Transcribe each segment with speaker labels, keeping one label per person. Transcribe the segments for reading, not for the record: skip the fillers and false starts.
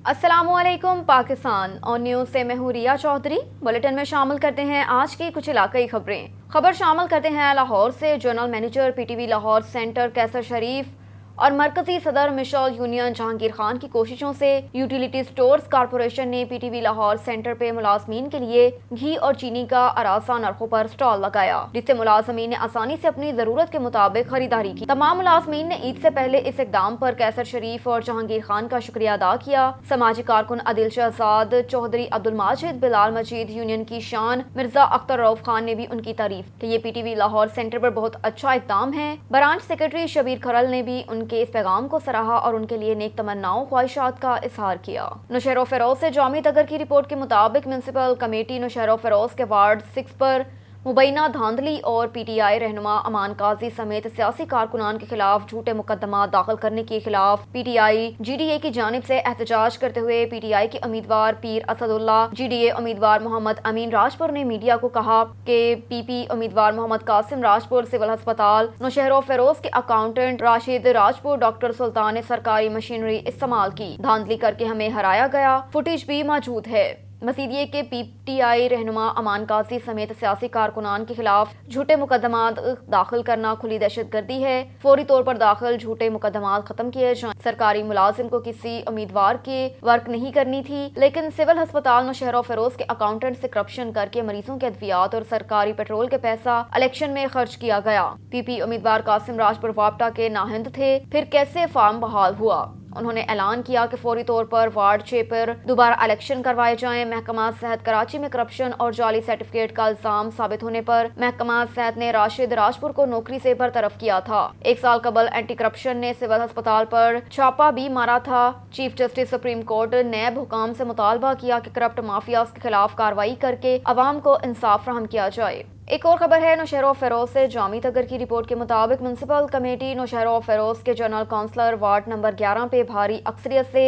Speaker 1: अस्सलामु अलैकुम पाकिस्तान और न्यूज़ से मैं हूँ रिया चौधरी। बुलेटिन में शामिल करते हैं आज की कुछ इलाकाई खबरें। खबर शामिल करते हैं लाहौर से। General manager PTV Lahore centre Qaiser Sharif और मरकजी सदर मिशल यूनियन जहांगीर खान की कोशिशों से यूटिलिटी स्टोर्स कॉरपोरेशन ने पीटीवी लाहौर सेंटर पे मुलाजमीन के लिए घी और चीनी का आरासा नरखों पर स्टॉल लगाया, जिससे मुलाजमीन ने आसानी से अपनी जरूरत के मुताबिक खरीदारी की। तमाम मुलाजमीन ने ईद से पहले इस इकदाम पर कैसर शरीफ और जहांगीर खान का शुक्रिया अदा किया। समाजी कारकुन आदिल शहजाद चौधरी, अब्दुल माजिद, बिलाल मजीद, यूनियन की शान मिर्जा अख्तर रऊफ खान ने भी उनकी तारीफ की। ये पीटीवी लाहौर सेंटर पर बहुत अच्छा इकदाम है। ब्रांच सेक्रेटरी शबीर खरल ने भी उनके इस पैगाम को सराहा और उनके लिए नेक तमन्नाओं ख्वाहिशात का इजहार किया। नौशहर फिरोज से जामी तगर की रिपोर्ट के मुताबिक म्यूनसिपल कमेटी नौशहर फिरोज के वार्ड 6 पर मुबैना धांधली और पीटीआई रहनुमा अमान काजी समेत सियासी कारकुनान के खिलाफ झूठे मुकदमा दाखिल करने के खिलाफ पीटीआई जीडीए की जानिब से एहतजाज करते हुए पीटीआई के उम्मीदवार पीर असदुल्ला, जीडीए उम्मीदवार मोहम्मद अमीन राजपुर ने मीडिया को कहा कि पीपी उम्मीदवार मोहम्मद कासिम राजपुर सिविल अस्पताल नौशहर फिरोज के अकाउंटेंट राशिद राजपुर डॉक्टर सुल्तान ने सरकारी मशीनरी इस्तेमाल की, धांधली करके हमें हराया गया। फुटेज भी मौजूद है। मजीद ये कि पीटीआई रहनुमा अमान काजी समेत सियासी कारकुनान के खिलाफ झूठे मुकदमात दाखिल करना खुली दहशतगर्दी है। फौरी तौर पर दाखिल झूठे मुकदमात खत्म किए जाएं। सरकारी मुलाजिम को किसी उम्मीदवार की वर्क नहीं करनी थी, लेकिन सिविल अस्पताल नौशहर फिरोज के अकाउंटेंट से करप्शन करके मरीजों के अद्वियात और सरकारी पेट्रोल के पैसा इलेक्शन में खर्च किया गया। पीपी उम्मीदवार कासिम राजपुर वापटा के नाहिंद थे, फिर कैसे फार्म बहाल हुआ? उन्होंने ऐलान किया कि फौरी तौर पर वार्ड 6 पर दोबारा इलेक्शन करवाए जाएं। महकमा सेहत कराची में करप्शन और जाली सर्टिफिकेट का इल्जाम साबित होने पर महकमा सेहत ने राशिद राजपुर को नौकरी से बरतरफ किया था। 1 साल कबल एंटी करप्शन ने सिविल अस्पताल पर छापा भी मारा था। चीफ जस्टिस सुप्रीम कोर्ट नैब हुकाम से मुतालबा किया कि करप्ट माफियाज के खिलाफ कार्रवाई करके अवाम को इंसाफ फराहम किया जाए। एक और खबर है नौशहर फिरोज से। जामी तगर की रिपोर्ट के मुताबिक म्यूनसिपल कमेटी नौशहर फिरोज के जनरल काउंसलर वार्ड नंबर 11 पे भारी अक्सरियत से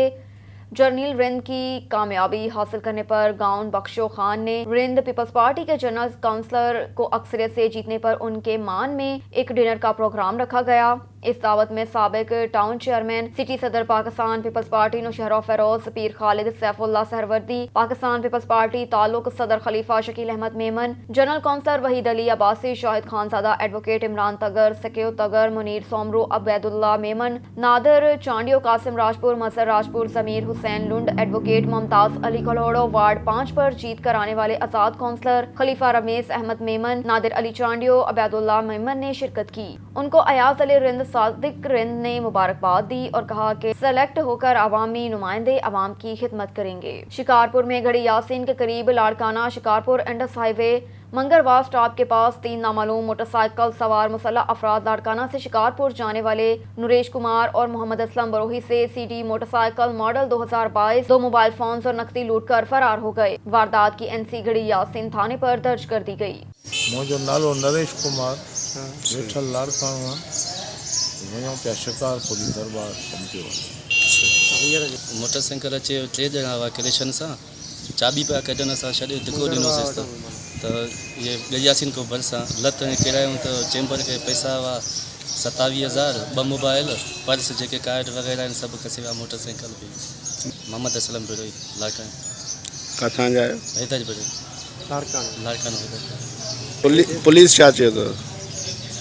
Speaker 1: जर्नील रिंद की कामयाबी हासिल करने पर गाउन बख्शो खान ने रिंद पीपल्स पार्टी के जनरल काउंसलर को अक्सरियत से जीतने पर उनके मान में एक डिनर का प्रोग्राम रखा गया। इस दावत में साबिक टाउन चेयरमैन सिटी सदर Pakistan peoples party Naushahro Feroze Pir Khalid Saifullah Suhrawardy, Pakistan peoples party ताल्लुक सदर Khalifa Shakeel Ahmed Memon, general councillor Waheed Ali Abbasi, Shahid Khanzada, advocate Imran Tagar, सकीउ तगर, मुनीर सोमरू, अबैदुल्ला मेमन, नादर चांडियो, कासिम राजपुर, मसर राजपुर, समीर हुसैन लुंड, एडवोकेट मुमताज अली कलोड़ो, वार्ड 5 पर जीत कर आने वाले आजाद काउंसलर खलीफा रमेश अहमद मेमन, नादिर अली चांडियो, अबैदुल्ला मेमन ने शिरकत की। उनको अयाज अली रिंद सादिक रिंद ने मुबारकबाद दी और कहा कि सेलेक्ट होकर अवामी नुमाइंदे अवाम की खिदमत करेंगे। शिकारपुर में गढ़ी यासीन के करीब Larkana Shikarpur Indus highway Mangarwar stop के पास 3 नामालूम मोटरसाइकिल सवार मुसल्लह अफराद लाड़काना से शिकारपुर जाने वाले नरेश कुमार और मोहम्मद असलम बरोही से CD motorcycle model 2022, 2 mobile phone और नकदी लूट कर फरार हो गए। वारदात की एनसी गढ़ी यासीन थाने पर दर्ज कर दी गई।
Speaker 2: मुझो नालो नरेश कुमार वेठल लाड़काना वञो पिया शिकारपुर दरबार पहुंचो।
Speaker 3: मोटरसाइकिल अचे 3 ॼणा हुआ क्रेशन सां चाबी पिया कढनि, असां छॾे धिको ॾिनोसीं त ये गयासीन को भरिसां लत किरायूं त चैम्बर के पैसा हुआ 27,000, 2 मोबाइल, पर्स जेके कार्ड वग़ैरह आहिनि सभु खसी विया। मोटरसाइकिल बि मोहम्मद असलम बिरोई लाड़काना
Speaker 4: किथां जा आहियो?
Speaker 3: हैदरपुर लाड़काना
Speaker 4: पुलिस छा चयो अथव?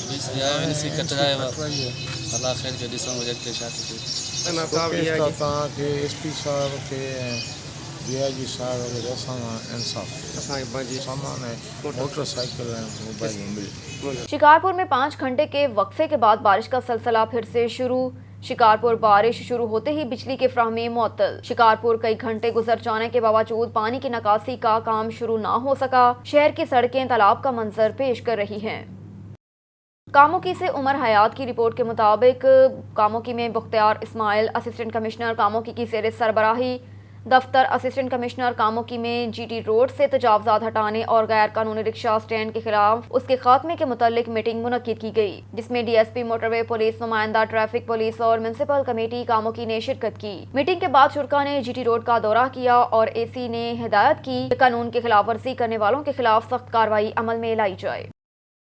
Speaker 3: पुलिस आयो सी कटराए अल्लाह ख़ैर के ॾिसूं अॻिते छा थो थिए।
Speaker 2: तव्हांखे एसपी साहब खे डीआईजी साहब वग़ैरह सां इंसाफ़ सामान है मोटरसाइकिल ऐं मोबाइल मिली।
Speaker 1: शिकारपुर में 5 घंटे के वक्फे के बाद बारिश का सिलसिला फिर से शुरू। शिकारपुर बारिश शुरू होते ही बिजली की फ्राहमी मुअत्तल। शिकारपुर कई घंटे गुजर जाने के बावजूद पानी की निकासी का काम शुरू ना हो सका। शहर की सड़कें तालाब का मंजर पेश कर रही हैं। कामोकी से उमर हयात की रिपोर्ट के मुताबिक कामोकी में बख्तियार इस्माइल असिस्टेंट कमिश्नर कामोकी की ज़ेर सरबराही दफ्तर असिस्टेंट कमिश्नर कामोकी में जीटी रोड से तजावजात हटाने और गैर कानूनी रिक्शा स्टैंड के खिलाफ उसके खात्मे के मुतालिक मीटिंग मुनक्किद की गई, जिसमें डीएसपी मोटरवे पुलिस, नुमाइंदा ट्रैफिक पुलिस और म्यूनसिपल कमेटी कामोकी ने शिरकत की। मीटिंग के बाद शुरका ने जीटी रोड का दौरा किया और एसी ने हिदायत की कि कानून की खिलाफ वर्जी करने वालों के खिलाफ सख्त कार्रवाई अमल में लाई जाए।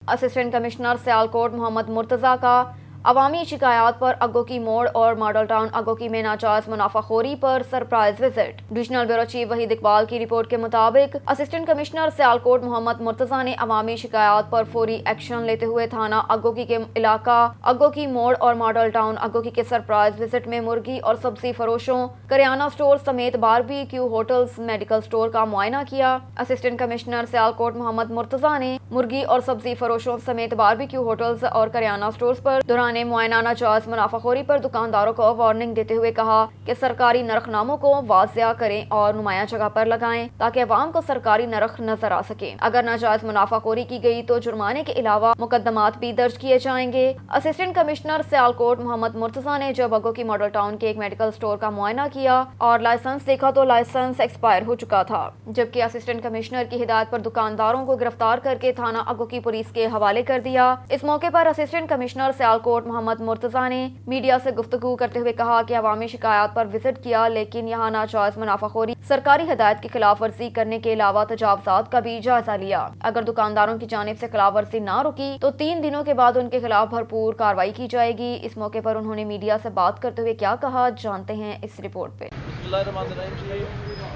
Speaker 1: असिस्टेंट कमिश्नर सियालकोट मोहम्मद मुर्तज़ा का عوامی شکایات پر اگو کی موڑ اور ماڈل ٹاؤن اگو کی میں ناجائز منافع خوری پر surprise visit. Divisional bureau chief Waheed Iqbal کی رپورٹ کے مطابق اسسٹنٹ کمشنر سیالکوٹ محمد مرتضی نے عوامی شکایات پر فوری ایکشن لیتے ہوئے تھانہ اگوکی کے علاقہ اگو کی موڑ اور ماڈل ٹاؤن اگوکی کے سرپرائز وزٹ میں مرغی اور سبزی فروشوں، کریانہ سٹور سمیت باربی کیو ہوٹلز، میڈیکل سٹور کا معائنہ کیا۔ اسسٹنٹ کمشنر سیالکوٹ محمد مرتضی نے مرغی اور سبزی فروشوں سمیت باربی کیو ہوٹلز اور کریانہ سٹورز پر دوران معائنہ ناجائز منافع خوری پر دکانداروں کو وارننگ دیتے ہوئے کہا کہ سرکاری نرخ ناموں کو واضح کریں اور نمایاں جگہ پر لگائیں تاکہ عوام کو سرکاری نرخ نظر آ سکے۔ اگر ناجائز منافع خوری کی گئی تو جرمانے کے علاوہ مقدمات بھی درج کیے جائیں گے۔ اسسٹنٹ کمشنر سیالکوٹ محمد مرتضی نے جب اگو کی ماڈل ٹاؤن کے ایک میڈیکل سٹور کا معائنہ کیا اور لائسنس دیکھا تو لائسنس ایکسپائر ہو چکا تھا، جبکہ اسسٹنٹ کمشنر کی ہدایت پر دکانداروں کو گرفتار کر کے تھانہ اگو کی پولیس کے حوالے کر دیا۔ اس موقع پر اسسٹنٹ کمشنر سیالکوٹ محمد مرتضی نے میڈیا سے گفتگو کرتے ہوئے کہا کہ عوامی شکایات پر وزٹ کیا لیکن یہاں ناجائز منافع خوری، سرکاری ہدایت کی خلاف ورزی کرنے کے علاوہ تجاوزات کا بھی جائزہ لیا۔ اگر دکانداروں کی جانب سے خلاف ورزی نہ رکی تو 3 دنوں کے بعد ان کے خلاف بھرپور کارروائی کی جائے گی۔ اس موقع پر انہوں نے میڈیا سے بات کرتے ہوئے کیا کہا، جانتے ہیں اس رپورٹ پہ۔
Speaker 5: بسم اللہ الرحمن الرحیم جی،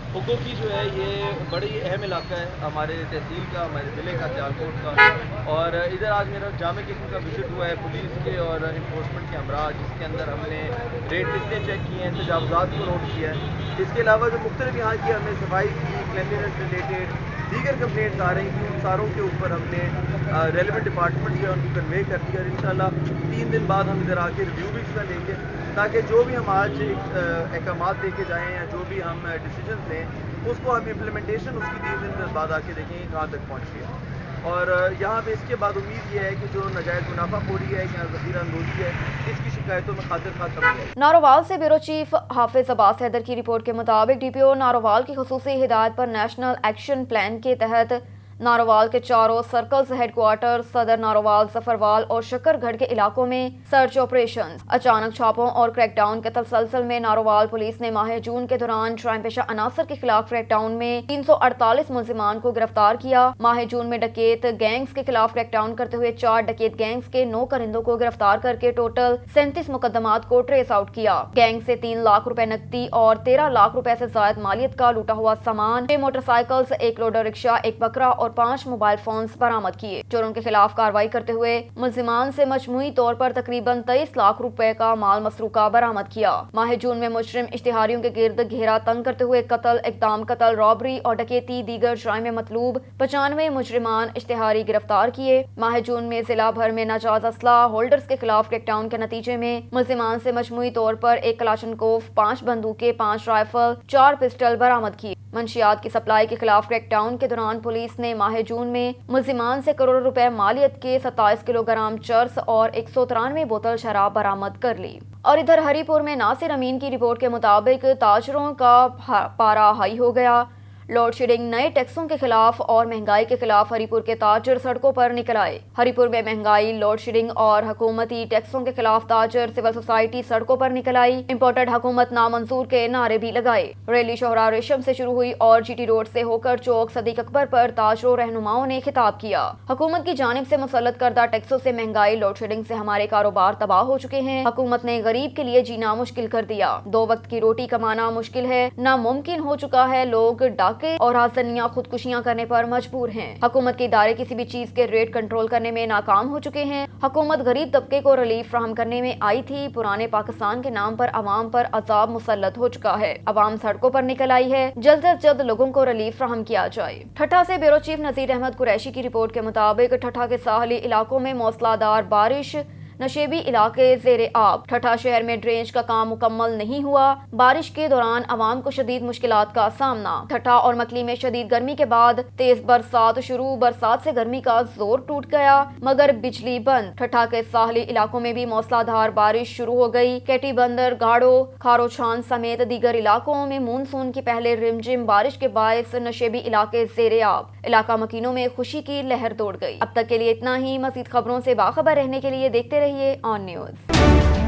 Speaker 5: اگو کی جو ہے یہ بڑی اہم علاقہ ہے ہمارے تحصیل کا، ہمارے ضلع کا، سیالکوٹ کا، اور ادھر آج میرا جامع قسم کا وزٹ ہوا ہے پولیس کے اور انفورسمنٹ کے ہمراہ، جس کے اندر ہم نے ریٹ لسٹیں چیک کی ہیں، تجاوزات کو نوٹ کیا ہے۔ اس کے علاوہ جو مختلف یہاں کی ہمیں صفائی کی، کلینلینس ریلیٹڈ دیگر کمپلینٹس آ رہی تھیں، ان ساروں کے اوپر ہم نے ریلیونٹ ڈپارٹمنٹ جو ہے ان کو کنوے کر دیا، اور انشاءاللہ 3 دن بعد ہم ادھر آ کے ریویو بھی اس کا لیں گے تاکہ جو بھی ہم آج احکامات دے کے جائیں یا جو بھی ہم ڈیسیجنز لیں اس کو ہم امپلیمنٹیشن اس کی 3 دن بعد آ کے دیکھیں گے کہاں تک پہنچ گیا۔ اور یہاں پہ اس کے بعد امید یہ ہے کہ جو ناجائز منافع خوری ہے یا ذخیرہ اندوزی ہے، اس کی شکایتوں میں خاطر خواہ کمی ہے۔
Speaker 1: نارووال سے بیورو چیف حافظ عباس حیدر کی رپورٹ کے مطابق ڈی پی او نارووال کی خصوصی ہدایت پر نیشنل ایکشن پلان کے تحت نارووال کے چاروں سرکلز ہیڈ کوارٹر، صدر نارووال، ظفروال اور شکر گڑھ کے علاقوں میں سرچ آپریشنز، اچانک چھاپوں اور کریک ڈاؤن کے تسلسل میں نارووال پولیس نے ماہ جون کے دوران جرائم پیشہ عناصر کے خلاف کریک ڈاؤن میں 348 ملزمان کو گرفتار کیا۔ ماہ جون میں ڈکیت گینگز کے خلاف کریک ڈاؤن کرتے ہوئے 4 ڈکیت گینگز کے 9 کرندوں کو گرفتار کر کے ٹوٹل 37 مقدمات کو ٹریس آؤٹ کیا۔ گینگ سے 3 لاکھ روپے نقدی اور 13 لاکھ روپے سے زائد مالیت کا لوٹا ہوا سامان، 6 موٹر سائیکلز، 1 لوڈر رکشہ، 1 بکرا اور 5 موبائل فونز برآمد کیے۔ چوروں کے خلاف کارروائی کرتے ہوئے ملزمان سے مجموعی طور پر تقریباً 23 لاکھ روپے کا مال مسروقہ برآمد کیا۔ ماہ جون میں مجرم اشتہاریوں کے گرد گھیرا تنگ کرتے ہوئے قتل، اقدام قتل، رابری اور ڈکیتی دیگر جرائم میں مطلوب 95 مجرمان اشتہاری گرفتار کیے۔ ماہ جون میں ضلع بھر میں ناجائز اسلحہ ہولڈرز کے خلاف کریک ڈاؤن کے نتیجے میں ملزمان سے مجموعی طور پر 1 کلاشنکوف، 5 بندوقیں، 5 رائفل، 4 پسٹل برآمد کی۔ منشیات کی سپلائی کے خلاف کریک ڈاؤن کے دوران پولیس نے ماہ جون میں ملزمان سے کروڑوں روپے مالیت کے 27 کلو گرام چرس اور 193 بوتل شراب برآمد کر لی۔ اور ادھر ہری پور میں ناصر امین کی رپورٹ کے مطابق تاجروں کا پارا ہائی ہو گیا۔ لوڈ شیڈنگ، نئے ٹیکسوں کے خلاف اور مہنگائی کے خلاف ہری پور کے تاجر سڑکوں پر نکل آئے۔ ہری پور میں مہنگائی، لوڈ شیڈنگ اور حکومتی ٹیکسوں کے خلاف تاجر سول سوسائٹی سڑکوں پر نکل آئی۔ امپورٹڈ حکومت نامنظور کے نعرے بھی لگائے۔ ریلی شوہرا ریشم سے شروع ہوئی اور جی ٹی روڈ سے ہو کر چوک صدیق اکبر پر تاجروں رہنماؤں نے خطاب کیا۔ حکومت کی جانب سے مسلط کردہ ٹیکسوں سے مہنگائی، لوڈ شیڈنگ سے ہمارے کاروبار تباہ ہو چکے ہیں۔ حکومت نے غریب کے لیے جینا مشکل کر دیا۔ 2 وقت کی روٹی کمانا مشکل ہے، ناممکن ہو چکا ہے۔ لوگ ڈاکے اور آزنیاں خودکشیاں کرنے پر مجبور ہیں۔ حکومت کے ادارے کسی بھی چیز کے ریٹ کنٹرول کرنے میں ناکام ہو چکے ہیں۔ حکومت غریب طبقے کو ریلیف فراہم کرنے میں آئی تھی، پرانے پاکستان کے نام پر عوام پر عذاب مسلط ہو چکا ہے۔ عوام سڑکوں پر نکل آئی ہے، جلد از جلد لوگوں کو ریلیف فراہم کیا جائے۔ ٹھٹھہ سے بیورو چیف نذیر احمد قریشی کی رپورٹ کے مطابق ٹھٹھہ کے ساحلی علاقوں میں موسلا دھار بارش، نشیبی علاقے زیر آب۔ ٹھٹھہ شہر میں ڈرینج کا کام مکمل نہیں ہوا۔ بارش کے دوران عوام کو شدید مشکلات کا سامنا۔ ٹھٹھہ اور مکلی میں شدید گرمی کے بعد تیز برسات شروع، برسات سے گرمی کا زور ٹوٹ گیا مگر بجلی بند۔ ٹھٹھہ کے ساحلی علاقوں میں بھی موسلا دھار بارش شروع ہو گئی۔ کیٹی بندر، گاڑو، کھارو چھان سمیت دیگر علاقوں میں مونسون کی پہلے رمجم بارش کے باعث نشیبی علاقے زیر آب۔ علاقہ مکینوں میں خوشی کی لہر دوڑ گئی۔ اب تک کے لیے اتنا ہی۔ مزید خبروں سے باخبر رہنے کے لیے دیکھتے رہیے آن نیوز۔